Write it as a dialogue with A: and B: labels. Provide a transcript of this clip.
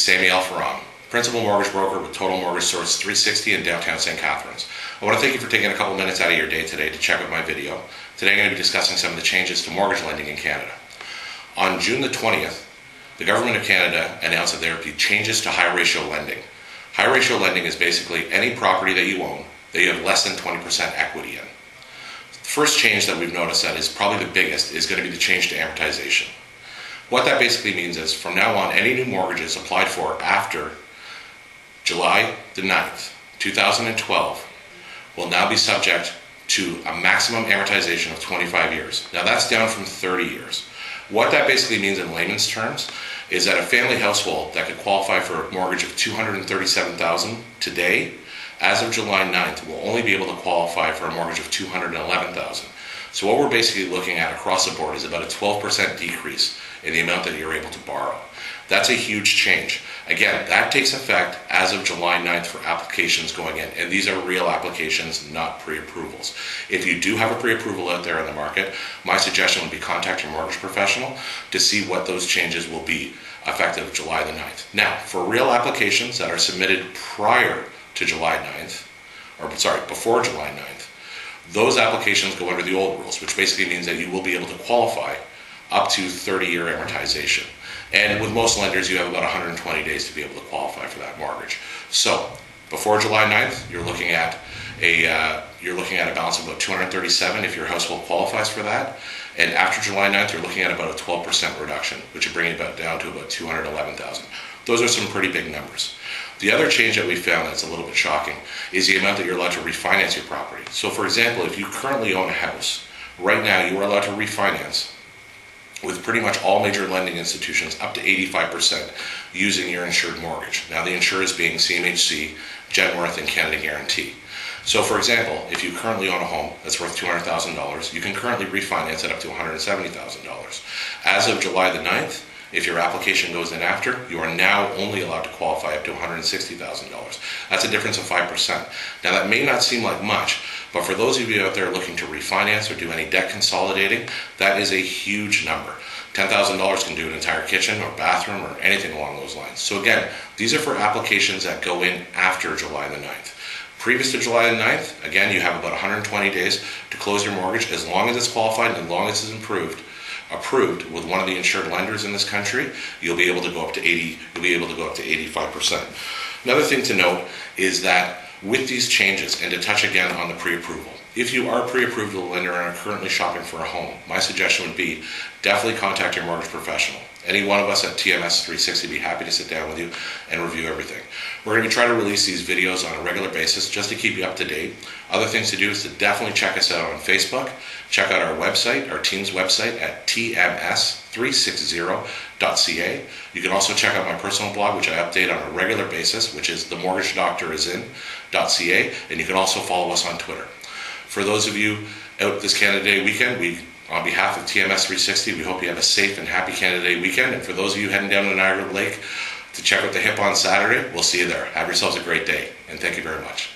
A: Sammy El-Farram, Principal Mortgage Broker with Total Mortgage Source 360 in downtown St. Catharines. I want to thank you for taking a couple minutes out of your day today to check out my video. Today I'm going to be discussing some of the changes to mortgage lending in Canada. On June the 20th, the Government of Canada announced that there would be changes to high ratio lending. High ratio lending is basically any property that you own that you have less than 20% equity in. The first change that we've noticed that is probably the biggest is going to be the change to amortization. What that basically means is from now on, any new mortgages applied for after July the 9th, 2012 will now be subject to a maximum amortization of 25 years. Now that's down from 30 years. What that basically means in layman's terms is that a family household that could qualify for a mortgage of $237,000 today, as of July 9th, will only be able to qualify for a mortgage of $211,000. So what we're basically looking at across the board is about a 12% decrease in the amount that you're able to borrow. That's a huge change. Again, that takes effect as of July 9th for applications going in, and these are real applications, not pre-approvals. If you do have a pre-approval out there in the market, my suggestion would be contact your mortgage professional to see what those changes will be effective July the 9th. Now, for real applications that are submitted prior to July 9th, before July 9th, those applications go under the old rules, which basically means that you will be able to qualify up to 30-year amortization. And with most lenders, you have about 120 days to be able to qualify for that mortgage. So before July 9th, you're looking at a balance of about 237 if your household qualifies for that. And after July 9th, you're looking at about a 12% reduction, which would bring it down to about 211,000. Those are some pretty big numbers. The other change that we found that's a little bit shocking is the amount that you're allowed to refinance your property. So for example, if you currently own a house, right now you are allowed to refinance with pretty much all major lending institutions up to 85% using your insured mortgage. Now the insurers being CMHC, Genworth, and Canada Guarantee. So for example, if you currently own a home that's worth $200,000, you can currently refinance it up to $170,000. As of July the 9th, if your application goes in after, you are now only allowed to qualify up to $160,000. That's a difference of 5%. Now that may not seem like much, but for those of you out there looking to refinance or do any debt consolidating, that is a huge number. $10,000 can do an entire kitchen or bathroom or anything along those lines. So again, these are for applications that go in after July the 9th. Previous to July the 9th, again, you have about 120 days to close your mortgage as long as it's qualified and as long as it's approved with one of the insured lenders in this country. You'll be able to go up to 85%. Another thing to note is that with these changes, and to touch again on the pre-approval, if you are pre-approved with a lender and are currently shopping for a home, my suggestion would be definitely contact your mortgage professional. Any one of us at TMS 360 would be happy to sit down with you and review everything. We're going to be trying to release these videos on a regular basis just to keep you up to date. Other things to do is to definitely check us out on Facebook. Check out our website, our team's website at tms360.ca. You can also check out my personal blog, which I update on a regular basis, which is themortgagedoctorisin.ca, and you can also follow us on Twitter. For those of you out this Canada Day weekend, on behalf of TMS 360, we hope you have a safe and happy Canada Day weekend. And for those of you heading down to Niagara Lake to check out the HIP on Saturday, we'll see you there. Have yourselves a great day, and thank you very much.